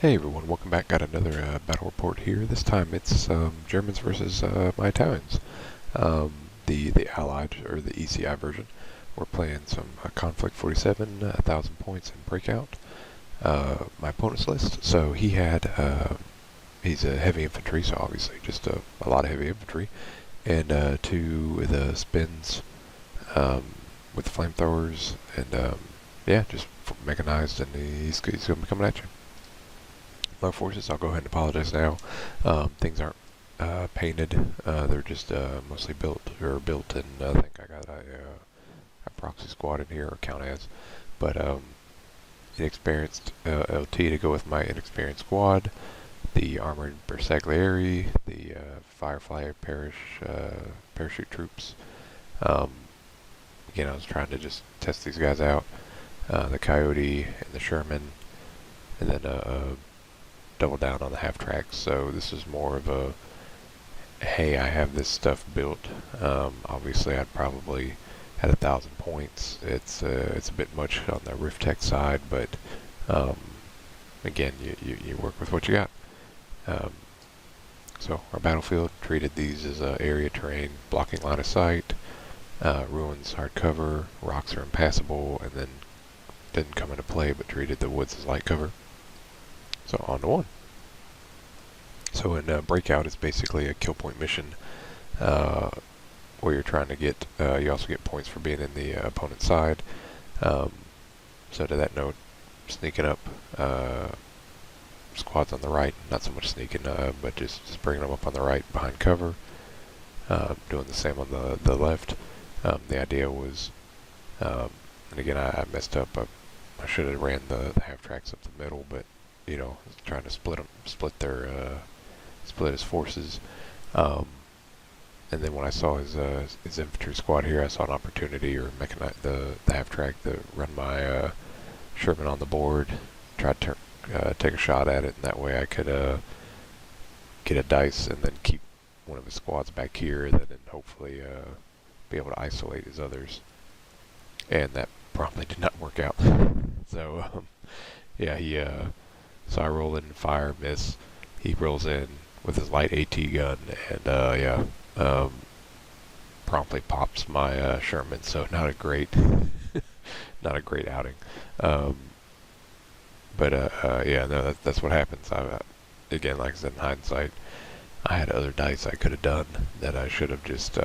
Hey everyone, welcome back. Got another battle report here. This time it's Germans versus my Italians. The Allied, or the ECI version. We're playing some Konflikt 47, 1,000 points in Breakout. My opponent's list, so he's a heavy infantry, so obviously just a lot of heavy infantry. And two of the spins with flamethrowers, and yeah, just mechanized, and he's going to be coming at you. Low forces, I'll go ahead and apologize now. Things aren't painted. They're just mostly built, and I think I got a proxy squad in here, or count as. But inexperienced LT to go with my inexperienced squad. The armored bersaglieri, the firefly parachute troops. Again, I was trying to just test these guys out. The coyote and the Sherman, and then double down on the half tracks. So this is more of a, hey, I have this stuff built. Obviously I'd probably had 1,000 points. It's a bit much on the Rift Tech side, but again, you work with what you got. So our battlefield treated these as area terrain, blocking line of sight, ruins hard cover, rocks are impassable, and then didn't come into play, but treated the woods as light cover. So on to one. So in Breakout, it's basically a kill point mission where you're trying to get, you also get points for being in the opponent's side. So to that note, sneaking up, squads on the right, not so much sneaking, but just bringing them up on the right behind cover. Doing the same on the left. The idea was, and again I messed up, I should have ran the half tracks up the middle, but you know, trying to split his forces. And then when I saw his infantry squad here, I saw an opportunity, or the half track, to run my Sherman on the board, try to take a shot at it, and that way I could get a dice and then keep one of his squads back here, and then hopefully be able to isolate his others. And that probably did not work out. So yeah, so I roll in, fire, miss. He rolls in with his light AT gun, and promptly pops my Sherman. So not a great outing. But yeah, no, that's what happens. Again, like I said, in hindsight, I had other dice I could have done that I should have just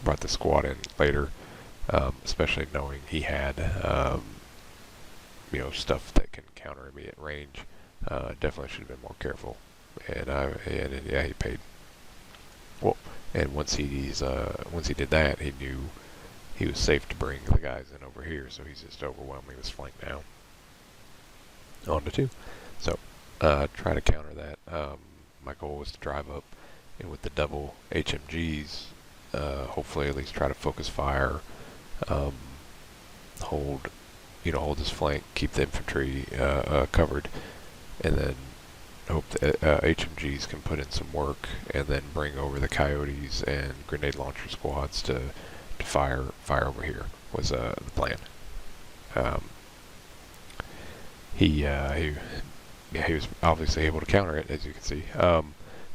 brought the squad in later, especially knowing he had stuff that can counter immediate range. Definitely should have been more careful. And yeah, he paid. Well, and once he did that, he knew he was safe to bring the guys in over here. So he's just overwhelming this flank now. On to two. So try to counter that. My goal was to drive up, and with the double HMGs, hopefully at least try to focus fire, hold this flank, keep the infantry covered, and then hope the HMGs can put in some work, and then bring over the coyotes and grenade launcher squads to fire over here, was the plan. He was obviously able to counter it, as you can see. So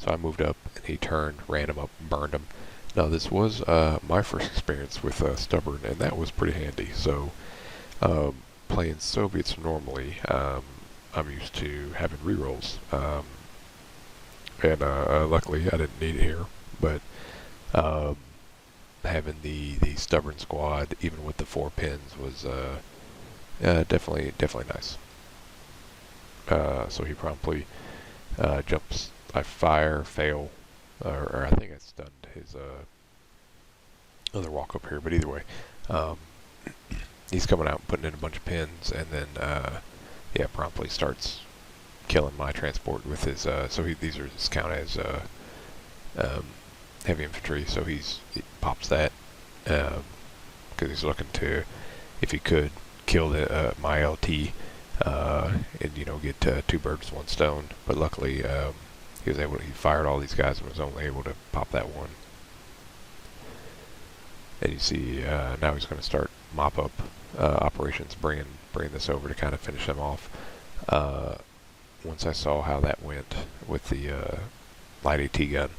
I moved up, and he turned, ran him up, and burned him. Now this was my first experience with Stubborn, and that was pretty handy. So playing Soviets normally, I'm used to having rerolls, and luckily I didn't need it here. But having the Stubborn squad, even with the 4 pins, was definitely nice. So he promptly jumps. I fire, fail, or I think I stunned his other walk up here. But either way, he's coming out and putting in a bunch of pins, and then yeah, promptly starts killing my transport with his. So these are just count as heavy infantry. So he pops that because he's looking to, if he could, kill my LT. And get 2 birds, 1 stone. But luckily, he fired all these guys and was only able to pop that one. And you see, now he's going to start mop up operations, bringing this over to kind of finish them off. once I saw how that went with the light AT gun,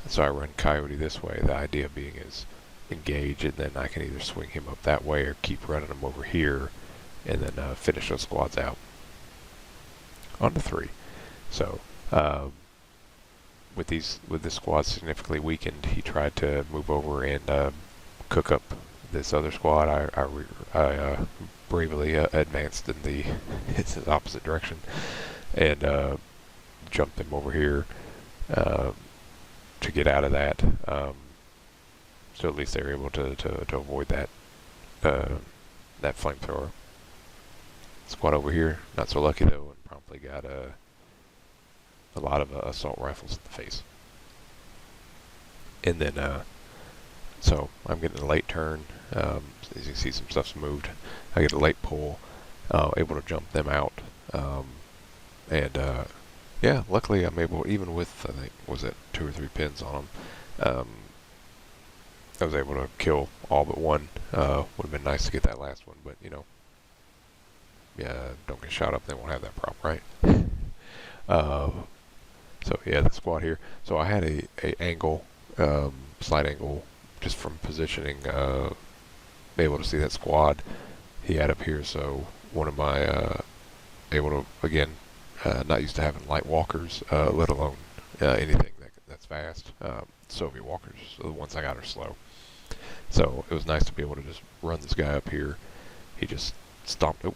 so I run Coyote this way. The idea being is engage, and then I can either swing him up that way or keep running him over here, and then finish those squads out. On to 3. So with this squad significantly weakened, he tried to move over and cook up this other squad. I bravely advanced in the opposite direction and jumped them over here to get out of that. So at least they were able to avoid that flamethrower. Squad over here, not so lucky though, and promptly got a lot of assault rifles in the face. And then, so I'm getting a late turn. As you can see, some stuff's moved. I get a late pull, able to jump them out. Yeah, luckily I'm able, even with, I think, was it 2 or 3 pins on them, I was able to kill all but one. Would have been nice to get that last one, but, you know, yeah, don't get shot up, they won't have that problem, right? So yeah, the squad here. So I had a angle, slight angle, just from positioning, able to see that squad he had up here. So one of my able to, again, not used to having light walkers, let alone anything that's fast. Soviet walkers, so the ones I got are slow. So it was nice to be able to just run this guy up here. He just stomped a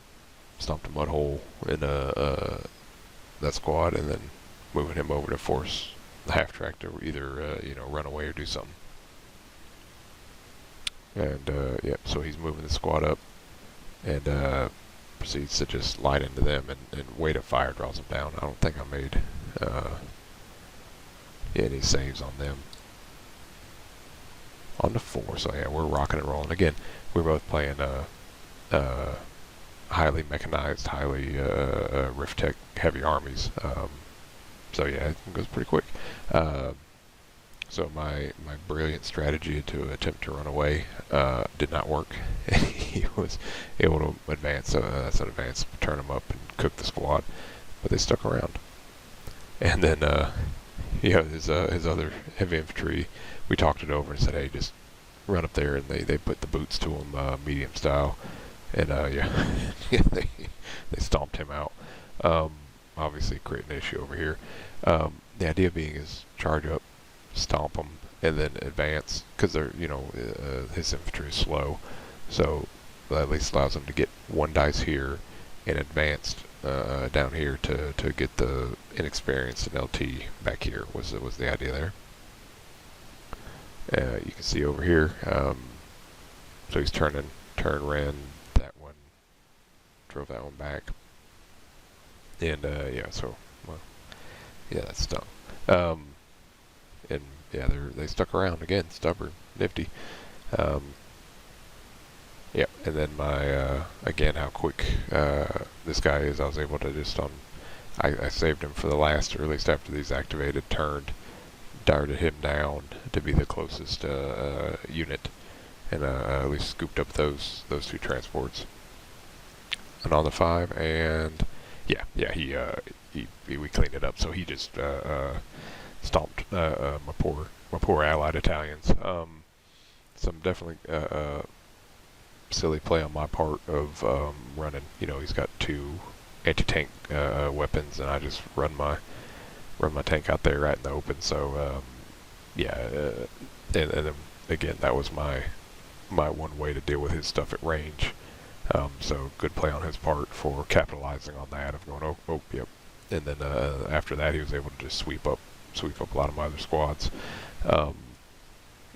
mud hole in that squad, and then moving him over to force the half track to either run away or do something. And yeah, so he's moving the squad up and proceeds to just light into them, and weight of fire draws them down. I don't think I made any saves on them. On to 4, so yeah, we're rocking and rolling. Again, we're both playing highly mechanized, highly Rift Tech heavy armies. So yeah, it goes pretty quick. So my brilliant strategy to attempt to run away did not work. He was able to advance. That's an advance, turn him up and cook the squad, but they stuck around. And then his other heavy infantry, we talked it over and said, hey, just run up there, and they put the boots to him, medium style, and yeah, they stomped him out. Obviously creating an issue over here. The idea being is charge up, stomp them, and then advance, because they're, his infantry is slow, so that at least allows them to get 1 dice here and advanced down here to get the inexperienced and LT back here was the idea there. You can see over here, so he's ran that one, drove that one back, and yeah, so, well, yeah, that's dumb. And yeah, they stuck around again, stubborn, nifty. Yeah, and then my, again, how quick this guy is, I was able to just I saved him for the last, or at least after these activated, darted him down to be the closest unit, and at least scooped up those 2 transports. And on the 5, and yeah, we cleaned it up, so he just stomped my poor allied Italians. Some definitely silly play on my part of running. He's got 2 anti-tank weapons, and I just run my tank out there right in the open. So yeah, and then again, that was my one way to deal with his stuff at range. So good play on his part for capitalizing on that, of going, oh, yep. And then after that, he was able to just sweep up a lot of my other squads.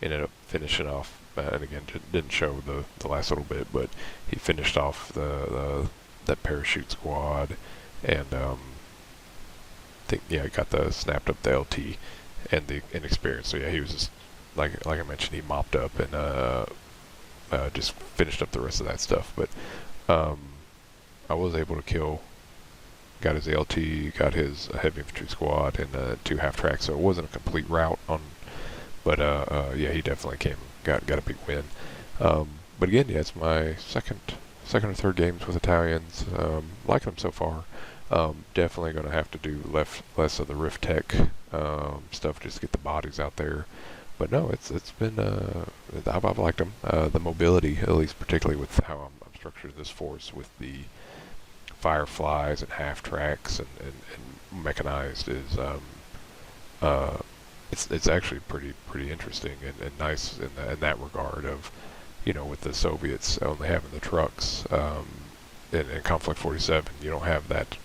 Ended up finishing off, and again, didn't show the last little bit, but he finished off that parachute squad, and got snapped up the LT and the inexperience. So yeah, he was just like I mentioned, he mopped up and just finished up the rest of that stuff. But I was able to got his LT, got his heavy infantry squad, and 2 half tracks. So it wasn't a complete rout but yeah, he definitely got a big win. But again, yeah, it's my second or third games with Italians. Liking them so far. Definitely going to have to do less of the Rift Tech stuff just to get the bodies out there. But no, it's been I've liked them. The mobility, at least particularly with how I'm structured this force with the fireflies and half tracks and mechanized is uh, it's actually pretty interesting and nice in that regard of with the Soviets only having the trucks in Conflict 47 you don't have that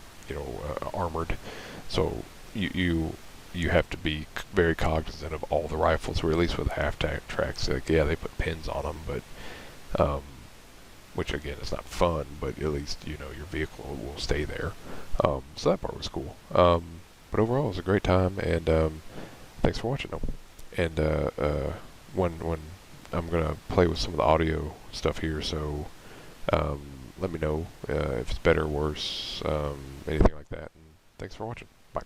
armored, so you have to be very cognizant of all the rifles, or at least with half tracks. Like, yeah, they put pins on them, but which again is not fun, but at least your vehicle will stay there. So that part was cool. But overall, it was a great time, and thanks for watching them. And when I'm gonna play with some of the audio stuff here, so um, let me know if it's better or worse, anything like that. And thanks for watching. Bye.